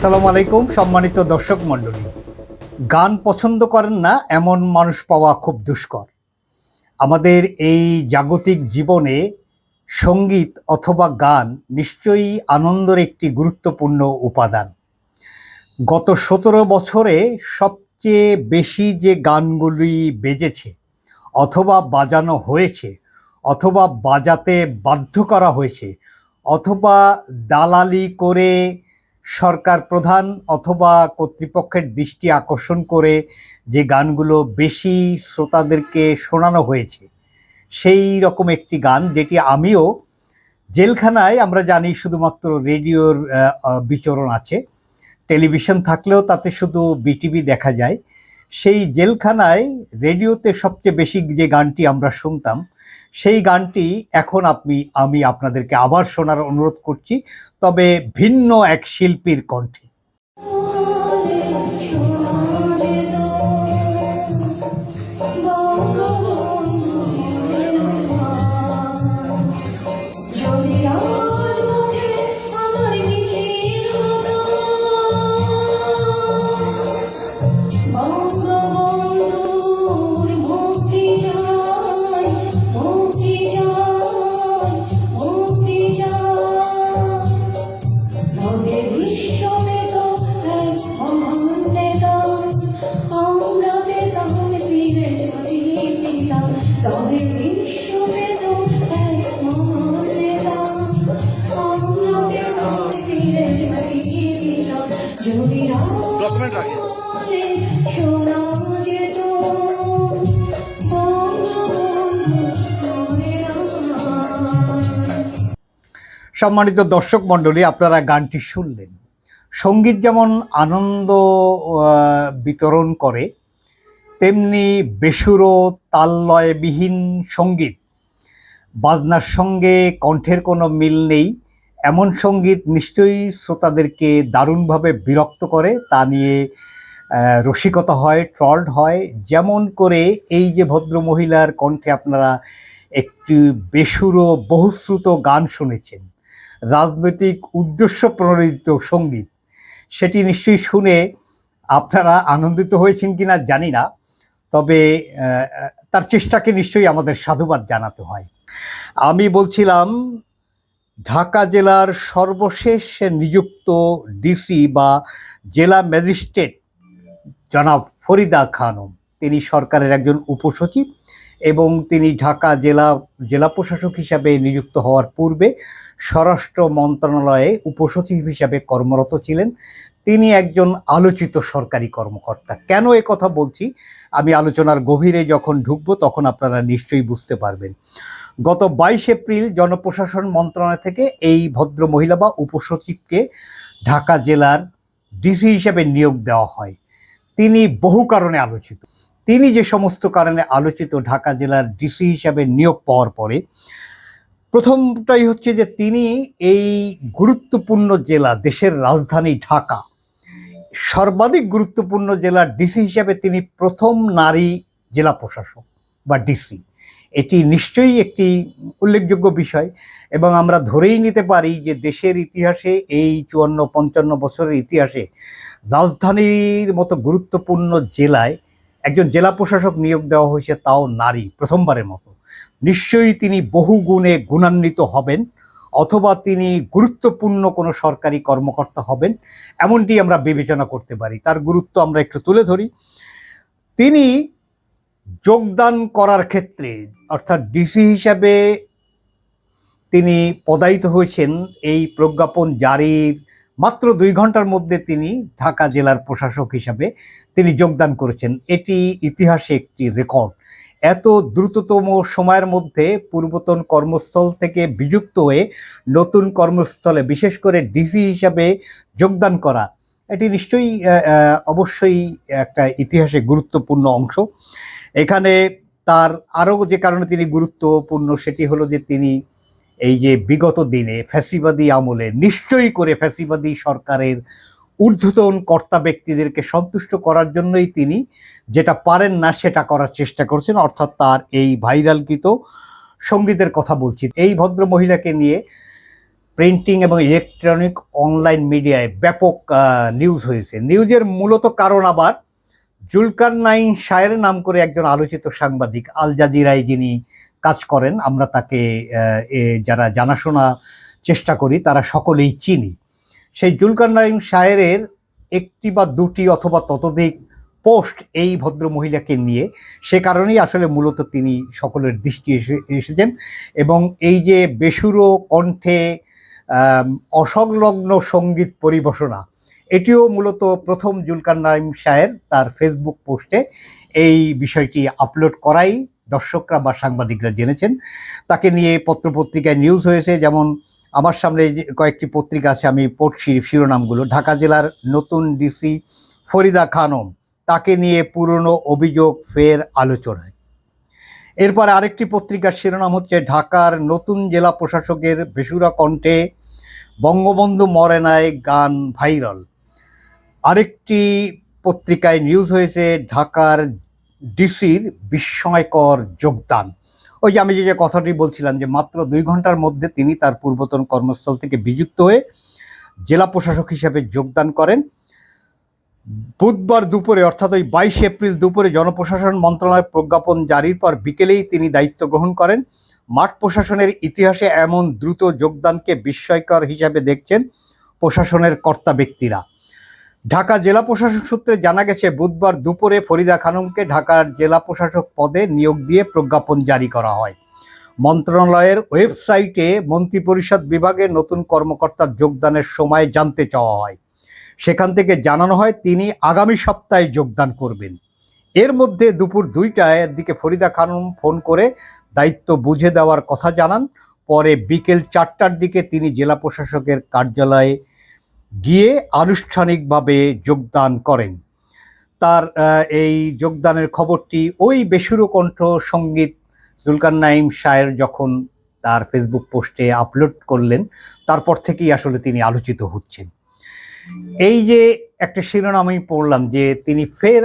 আসসালামু আলাইকুম সম্মানিত দর্শক মণ্ডলী। গান পছন্দ করেন না এমন মানুষ পাওয়া খুব দুষ্কর। আমাদের এই জাগতিক জীবনে সঙ্গীত অথবা গান নিশ্চয়ই আনন্দের একটি গুরুত্বপূর্ণ উপাদান। গত 17 বছরে সবচেয়ে বেশি যে গানগুলি বেজেছে অথবা বাজানো হয়েছে অথবা বাজাতে বাধ্য করা হয়েছে অথবা দালালি করে সরকার প্রধান অথবা কর্তৃপক্ষের দৃষ্টি আকর্ষণ করে যে গানগুলো বেশি শ্রোতাদেরকে শোনানো হয়েছে, সেই রকম একটি গান যেটি আমিও জেলখানায়, আমরা জানি শুধুমাত্র রেডিওর বিচরণ আছে, টেলিভিশন থাকলেও তাতে শুধু বিটিভি দেখা যায়। সেই জেলখানায় রেডিওতে সবচেয়ে বেশি যে গানটি আমরা শুনতাম, সেই গানটি এখন আমি আপনাদেরকে আবার শোনার অনুরোধ করছি, তবে ভিন্ন এক শিল্পীর কণ্ঠে। সম্মানিত দর্শক মণ্ডলী, আপনারা গানটি শুনলেন। সঙ্গীত যেমন আনন্দ বিতরণ করে, তেমনি বেসুরো তাললয়বিহীন সঙ্গীত, বাজনার সঙ্গে কণ্ঠের কোনো মিল নেই এমন সঙ্গীত নিশ্চয়ই শ্রোতাদেরকে দারুণভাবে বিরক্ত করে। তা নিয়ে রসিকতা হয়, ট্রলড হয়। যেমন করে এই যে ভদ্রমহিলার কণ্ঠে আপনারা একটি বেসুরো বহুশ্রুত গান শুনেছেন, রাজনৈতিক উদ্দেশ্য প্রণোদিত সঙ্গীত, সেটি নিশ্চয়ই শুনে আপনারা আনন্দিত হয়েছেন কিনা জানি না, তবে তার চেষ্টাকে নিশ্চয়ই আমাদের সাধুবাদ জানাতে হয়। আমি বলছিলাম ঢাকা জেলার সর্বশেষ নিযুক্ত ডিসি বা জেলা ম্যাজিস্ট্রেট জনাব ফরিদা খানম, তিনি সরকারের একজন উপসচিব এবং তিনি ঢাকা জেলা প্রশাসক হিসাবে নিযুক্ত হওয়ার পূর্বে স্বরাষ্ট্র মন্ত্রণালয়ে উপসচিব হিসাবে কর্মরত ছিলেন। তিনি একজন আলোচিত সরকারি কর্মকর্তা। কেন এ কথা বলছি, আমি আলোচনার গভীরে যখন ঢুকব তখন আপনারা নিশ্চয়ই বুঝতে পারবেন। গত 22 এপ্রিল জনপ্রশাসন মন্ত্রণালয় থেকে এই ভদ্র মহিলা বা উপসচিবকে ঢাকা জেলার ডিসি হিসাবে নিয়োগ দেওয়া হয়। তিনি বহু কারণে আলোচিত। তিনি যে সমস্ত কারণে আলোচিত ঢাকা জেলার ডিসি হিসাবে নিয়োগ পাওয়ার পরে, প্রথমটাই হচ্ছে যে তিনি এই গুরুত্বপূর্ণ জেলা, দেশের রাজধানী ঢাকা, সর্বাধিক গুরুত্বপূর্ণ জেলার ডিসি হিসাবে তিনি প্রথম নারী জেলা প্রশাসক বা ডিসি। এটি নিশ্চয়ই একটি উল্লেখযোগ্য বিষয় এবং আমরা ধরেই নিতে পারি যে দেশের ইতিহাসে, এই 54-55 বছরের ইতিহাসে রাজধানীর মতো গুরুত্বপূর্ণ জেলায় একজন জেলা প্রশাসক নিয়োগ দেওয়া হয়েছে, তাও নারী, প্রথমবারের মতো। নিশ্চয়ই তিনি বহু গুণে গুণান্বিত হবেন অথবা তিনি গুরুত্বপূর্ণ কোনো সরকারি কর্মকর্তা হবেন, এমনটি আমরা বিবেচনা করতে পারি। তার গুরুত্ব আমরা একটু তুলে ধরি। তিনি যোগদান করার ক্ষেত্রে, অর্থাৎ ডিসি হিসাবে তিনি পদায়িত হয়েছেন, এই প্রজ্ঞাপন জারির মাত্র 2 ঘন্টার মধ্যে তিনি ঢাকা জেলার প্রশাসক হিসাবে তিনি যোগদান করেছেন। এটি ইতিহাসে একটি রেকর্ড। এত দ্রুততম সময়ের মধ্যে পূর্বতন কর্মস্থল থেকে বিযুক্ত হয়ে নতুন কর্মস্থলে, বিশেষ করে ডিসি হিসাবে যোগদান করা, এটি নিশ্চয়ই অবশ্যই একটা ইতিহাসে গুরুত্বপূর্ণ অংশ। এখানে তার আরও যে কারণে তিনি গুরুত্বপূর্ণ, সেটি হলো যে তিনি এই যে বিগত দিনে ফ্যাসিবাদী আমলে নিশ্চয়ই করে ফ্যাসিবাদী সরকারের ঊর্ধ্বতন কর্তা ব্যক্তিদেরকে সন্তুষ্ট করার জন্যই তিনি যেটা পারেন না সেটা করার চেষ্টা করছেন, অর্থাৎ তার এই ভাইরালকৃত সঙ্গীতের কথা বলছি। এই ভদ্র মহিলাকে নিয়ে প্রিন্টিং এবং ইলেকট্রনিক অনলাইন মিডিয়ায় ব্যাপক নিউজ হয়েছে। নিউজের মূলত কারণ আবার জুলকারনাইন শাহের নাম করে একজন আলোচিত সাংবাদিক, আল জাজিরায় যিনি কাজ করেন, আমরা তাকে যারা জানাশোনা চেষ্টা করি তারা সকলেই চিনি। সেই জুলকারনাইন শাহের একটি বা দুটি অথবা ততোধিক পোস্ট এই ভদ্র মহিলাকে নিয়ে, সে কারণেই আসলে মূলত তিনি সকলের দৃষ্টি এসেছেন। এবং এই যে বেসুরো কণ্ঠে অসংলগ্ন সঙ্গীত পরিবেশনা, এটিও মূলত প্রথম জুলকারনাইন শাহের তার ফেসবুক পোস্টে এই বিষয়টি আপলোড করাই দর্শকরা বা সাংবাদিকরা জেনেছেন। তাকে নিয়ে পত্রপত্রিকায় নিউজ হয়েছে, যেমন আমার সামনে কয়েকটি পত্রিকা আছে, আমি পড়ছি শিরোনামগুলো। ঢাকা জেলার নতুন ডিসি ফরিদা খানম, তাকে নিয়ে পুরনো অভিযোগ ফের আলোচনায়। এরপর আরেকটি পত্রিকার শিরোনাম হচ্ছে ঢাকার নতুন জেলা প্রশাসকের বেসুরা কণ্ঠে বঙ্গবন্ধু মরেনায় গান ভাইরাল। আরেকটি পত্রিকায় নিউজ হয়েছে ঢাকার ডিসির বিস্ময়কর যোগদান। ওই যে আমি যে কথাটি বলছিলাম যে মাত্র 2 ঘন্টার মধ্যে তিনি তার পূর্বতন কর্মস্থল থেকে বিযুক্ত হয়ে জেলা প্রশাসক হিসেবে যোগদান করেন। বুধবার দুপুরে অর্থাৎ ওই 22 এপ্রিল দুপুরে জনপ্রশাসন মন্ত্রণালয়ের প্রজ্ঞাপন জারির পর বিকেলেই তিনি দায়িত্ব গ্রহণ করেন। মাঠ প্রশাসনের ইতিহাসে এমন দ্রুত যোগদানকে বিস্ময়কর হিসাবে দেখছেন প্রশাসনের কর্তা ব্যক্তিরা। ঢাকা জেলা প্রশাসন সূত্রে জানা গেছে, বুধবার দুপুরে ফরিদা খানমকে ঢাকার জেলা প্রশাসক পদে নিয়োগ দিয়ে প্রজ্ঞাপন জারি করা হয়। মন্ত্রণালয়ের ওয়েবসাইটে মন্ত্রিপরিষদ বিভাগের নতুন কর্মকর্তার যোগদানের সময় জানতে চাওয়া হয়। সেখান থেকে জানানো হয় তিনি আগামী সপ্তাহে যোগদান করবেন। এর মধ্যে দুপুর 2টার দিকে ফরিদা খানম ফোন করে দায়িত্ব বুঝে দেওয়ার কথা জানান। পরে বিকেল 4টার দিকে তিনি জেলা প্রশাসকের কার্যালয়ে গিয়ে আনুষ্ঠানিকভাবে যোগদান করেন। তার এই যোগদানের খবরটি ওই বেসুরো কণ্ঠ সঙ্গীত জুলকারনাইন শাহের যখন তার ফেসবুক পোস্টে আপলোড করলেন, তারপর থেকেই আসলে তিনি আলোচিত হচ্ছেন। এই যে একটা শিরোনাম আমি পড়লাম যে তিনি ফের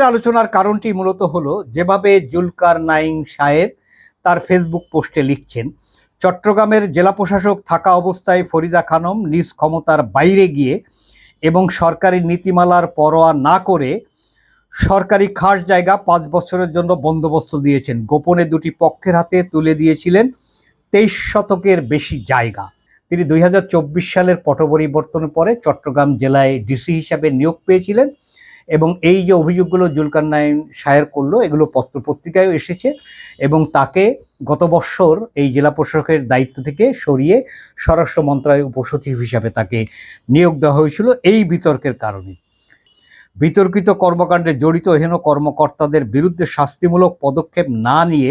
আলোচনার কারণটি মূলত হলো, যেভাবে জুলকারনাইন শাহের তার ফেসবুক পোস্টে লিখছেন, চট্টগ্রামের জেলা প্রশাসক থাকা অবস্থায় ফরিদা খানম নিজ ক্ষমতার বাইরে গিয়ে এবং সরকারি নীতিমালার পরোয়া না করে সরকারি খাস জায়গা 5 বছরের জন্য বন্দোবস্ত দিয়েছেন। গোপনে 2টি পক্ষের হাতে তুলে দিয়েছিলেন 23 শতকের বেশি জায়গা। তিনি 2024 সালের পট পরিবর্তনের পরে চট্টগ্রাম জেলায় ডিসি হিসাবে নিয়োগ পেয়েছিলেন। এবং এই যে অভিযোগগুলো জুলকারনাইন শাহের করলো, এগুলো পত্রপত্রিকায়ও এসেছে। এবং তাকে গত বছর এই জেলা প্রশাসকের দায়িত্ব থেকে সরিয়ে স্বরাষ্ট্র মন্ত্রণালয়ের উপসচিব হিসাবে তাকে নিয়োগ দেওয়া হয়েছিল এই বিতর্কের কারণে। বিতর্কিত কর্মকাণ্ডে জড়িত হেন কর্মকর্তাদের বিরুদ্ধে শাস্তিমূলক পদক্ষেপ না নিয়ে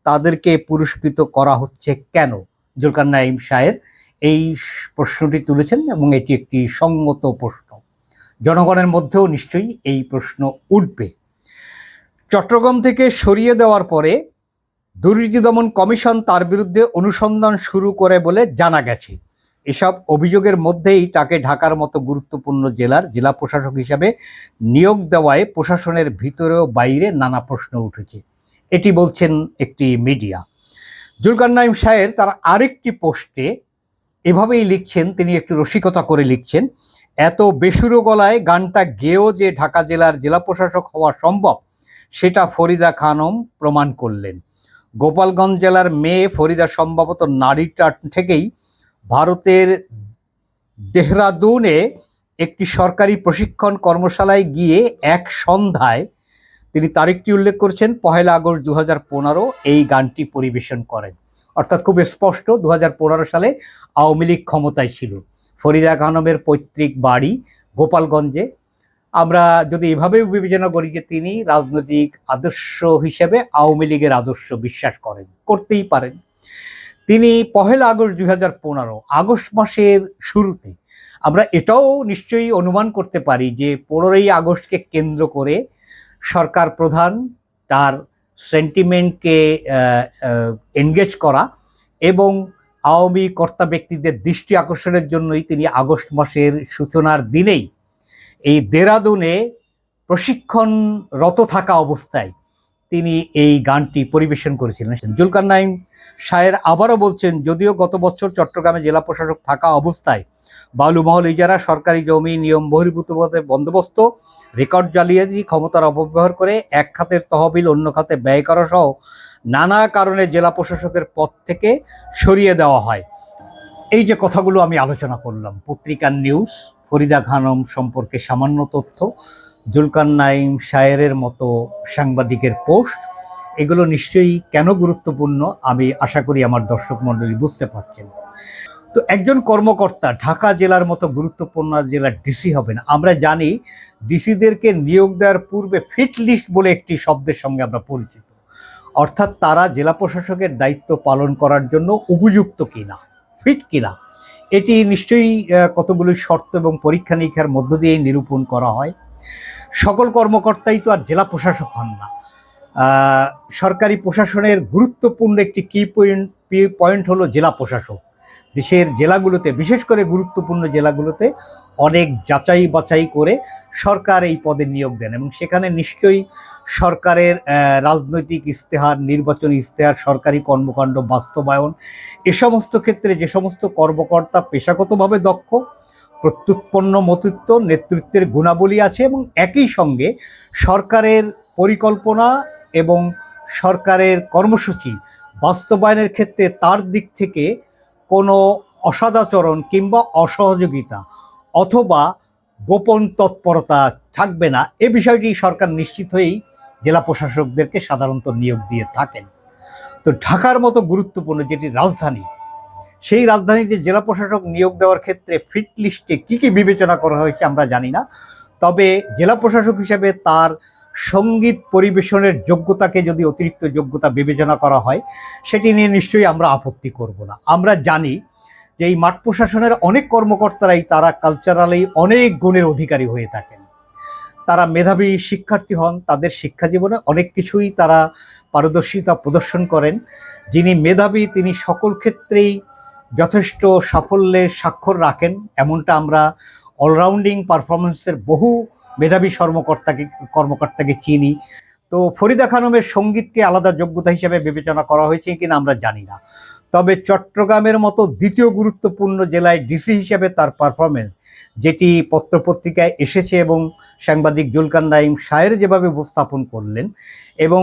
তাদেরকে পুরস্কৃত করা হচ্ছে কেন? জুলকারনাইন শাহের এই প্রশ্নটি তুলেছেন এবং এটি একটি সঙ্গত প্রশ্ন। জনগণের মধ্যেও নিশ্চয়ই এই প্রশ্ন উঠবে। চট্টগ্রাম থেকে সরিয়ে দেওয়ার পরে দুর্নীতি দমন কমিশন তার বিরুদ্ধে অনুসন্ধান শুরু করে বলে জানা গেছে। এসব অভিযোগের মধ্যেই তাকে ঢাকার মতো গুরুত্বপূর্ণ জেলার জেলা প্রশাসক হিসাবে নিয়োগ দেওয়ায় প্রশাসনের ভিতরেও বাইরে নানা প্রশ্ন উঠেছে, এটি বলছেন একটি মিডিয়া। জুলকারনাইন শাহের তার আরেকটি পোস্টে এভাবেই লিখছেন, তিনি একটু রসিকতা করে লিখছেন, এত বেসুরো গলায় গানটা গেয়েও যে ঢাকা জেলার জেলা প্রশাসক হওয়া সম্ভব সেটা ফরিদা খানম প্রমাণ করলেন। গোপালগঞ্জ জেলার মেয়ে ফরিদা সম্ভবত নারীটার থেকেই ভারতের দেহরাদুনে একটি সরকারি প্রশিক্ষণ কর্মশালায় গিয়ে এক সন্ধ্যায়, তিনি তারিখটি উল্লেখ করছেন 1 আগস্ট 2015, এই গানটি পরিবেশন করেন। অর্থাৎ খুব স্পষ্ট 2015 সালে আওয়ামী লীগ ক্ষমতায় ছিল। ফরিদা খানমের পৈতৃক বাড়ি গোপালগঞ্জে। আমরা যদি এভাবে বিবেচনা করি যে তিনি রাজনৈতিক আদর্শ হিসেবে আওয়ামী লীগের আদর্শ বিশ্বাস করেন, করতেই পারেন। তিনি 1 আগস্ট 2015, আগস্ট মাসের শুরুতে, আমরা এটাও নিশ্চয়ই অনুমান করতে পারি যে 15ই আগস্টকে কেন্দ্র করে সরকার প্রধান তার সেন্টিমেন্টকে এনগেজ করা এবং আওয়ামী কর্তা ব্যক্তিদের দৃষ্টি আকর্ষণের জন্যই তিনি আগস্ট মাসের সূচনার দিনেই এই দেহরাদুনে প্রশিক্ষণরত থাকা অবস্থায় তিনি এই গানটি পরিবেশন করেছিলেন। জুলকার নাইম শায়ের আবারও বলছেন, যদিও গত বছর চট্টগ্রামে জেলা প্রশাসক থাকা অবস্থায় বালুমহল ইজারা, সরকারি জমি নিয়ম বহির্ভূত বন্দোবস্ত, রেকর্ড জালিয়াতি, ক্ষমতার অপব্যবহার করে এক খাতের তহবিল অন্য খাতে ব্যয় করা সহ নানা কারণে জেলা প্রশাসকের পদ থেকে সরিয়ে দেওয়া হয়। এই যে কথাগুলো আমি আলোচনা করলাম, পত্রিকার নিউজ, ফরিদা খানম সম্পর্কে সামান্য তথ্য, জুলকার নাইম শায়েরের মতো সাংবাদিকের পোস্ট, এগুলো নিশ্চয়ই কেন গুরুত্বপূর্ণ আমি আশা করি আমার দর্শক মণ্ডলী বুঝতে পারছেন। তো একজন কর্মকর্তা ঢাকা জেলার মতো গুরুত্বপূর্ণ জেলার ডিসি হবেন। আমরা জানি ডিসিদেরকে নিয়োগ দেওয়ার পূর্বে ফিট লিস্ট বলে একটি শব্দের সঙ্গে আমরা পরিচিত, অর্থাৎ তারা জেলা প্রশাসকের দায়িত্ব পালন করার জন্য উপযুক্ত কিনা, ফিট কিনা, এটি নিশ্চয়ই কতগুলো শর্ত এবং পরীক্ষা নিরীক্ষার মধ্য দিয়েই নিরূপণ করা হয়। সকল কর্মকর্তাই তো আর জেলা প্রশাসক হন না। সরকারি প্রশাসনের গুরুত্বপূর্ণ একটি পয়েন্ট হলো জেলা প্রশাসক। দেশের জেলাগুলোতে, বিশেষ করে গুরুত্বপূর্ণ জেলাগুলোতে অনেক যাচাই বাছাই করে সরকার এই পদে নিয়োগ দেন, এবং সেখানে নিশ্চয়ই সরকারের রাজনৈতিক ইশতেহার, নির্বাচনী ইশতেহার, সরকারি কর্মকাণ্ড বাস্তবায়ন, এ সমস্ত ক্ষেত্রে যে সমস্ত কর্মকর্তা পেশাগতভাবে দক্ষ, প্রত্যুৎপন্ন মতিত্ব, নেতৃত্বের গুণাবলী আছে এবং একই সঙ্গে সরকারের পরিকল্পনা এবং সরকারের কর্মসূচি বাস্তবায়নের ক্ষেত্রে তার দিক থেকে কোনো অসদাচরণ কিংবা অসহযোগিতা অথবা গোপন তৎপরতা থাকবে না, এ বিষয়টি সরকার নিশ্চিত হয়েই জেলা প্রশাসকদেরকে সাধারণত নিয়োগ দিয়ে থাকেন। তো ঢাকার মতো গুরুত্বপূর্ণ যেটি রাজধানী, সেই রাজধানীতে জেলা প্রশাসক নিয়োগ দেওয়ার ক্ষেত্রে ফিট লিস্টে কী কী বিবেচনা করা হয়েছে আমরা জানি না, তবে জেলা প্রশাসক হিসেবে তার সঙ্গীত পরিবেশনের যোগ্যতাকে যদি অতিরিক্ত যোগ্যতা বিবেচনা করা হয়, সেটি নিয়ে নিশ্চয়ই আমরা আপত্তি করব না। আমরা জানি যে এই মাঠ প্রশাসনের অনেক কর্মকর্তারাই তারা কালচারালি অনেক গুণের অধিকারী হয়ে থাকেন। তারা মেধাবী শিক্ষার্থী হন, তাদের শিক্ষা জীবনে অনেক কিছুই তারা পারদর্শিতা প্রদর্শন করেন। যিনি মেধাবী তিনি সকল ক্ষেত্রেই যথেষ্ট সাফল্যের স্বাক্ষর রাখেন, এমনটা আমরা অলরাউন্ডিং পারফরমেন্সের বহু মেধাবী কর্মকর্তাকে চিনি। তো ফরিদা খানমের সঙ্গীতকে আলাদা যোগ্যতা হিসেবে বিবেচনা করা হয়েছে কিনা আমরা জানি না, তবে চট্টগ্রামের মতো দ্বিতীয় গুরুত্বপূর্ণ জেলায় ডিসি হিসেবে তার পারফরমেন্স, যেটি পত্রপত্রিকায় এসেছে এবং সাংবাদিক জুলকার নাইম শায়ের যেভাবে উপস্থাপন করলেন, এবং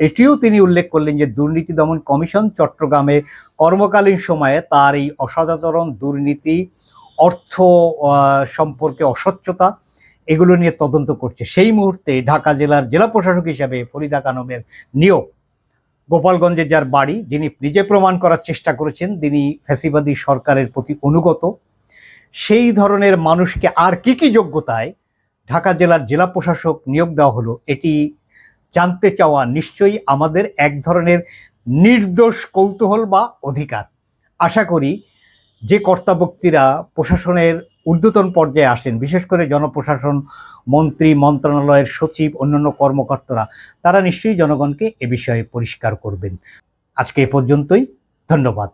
এটিও তিনি উল্লেখ করলেন যে দুর্নীতি দমন কমিশন চট্টগ্রামে কর্মকালীন সময়ে তার এই অসদাচরণ, দুর্নীতি, অর্থ সম্পর্কে অস্বচ্ছতা, এগুলো নিয়ে তদন্ত করছে। সেই মুহূর্তে ঢাকা জেলার জেলা প্রশাসক হিসাবে ফরিদা খানমের নিয়োগ, গোপালগঞ্জে যার বাড়ি, যিনি নিজে প্রমাণ করার চেষ্টা করেছেন তিনি ফ্যাসিবাদী সরকারের প্রতি অনুগত, সেই ধরনের মানুষকে আর কি কি যোগ্যতায় ঢাকা জেলার জেলা প্রশাসক নিয়োগ দেওয়া হলো, এটি জানতে চাওয়া নিশ্চয়ই আমাদের এক ধরনের নির্দোষ কৌতূহল বা অধিকার। আশা করি যে কর্তাব্যক্তিরা প্রশাসনের ঊর্ধ্বতন পর্যায়ে আসেন, বিশেষ করে জনপ্রশাসন মন্ত্রী, মন্ত্রণালয়ের সচিব, অন্যান্য কর্মকর্তারা, তারা নিশ্চয়ই জনগণকে এ বিষয়ে পরিষ্কার করবেন। আজকে এ পর্যন্তই, ধন্যবাদ।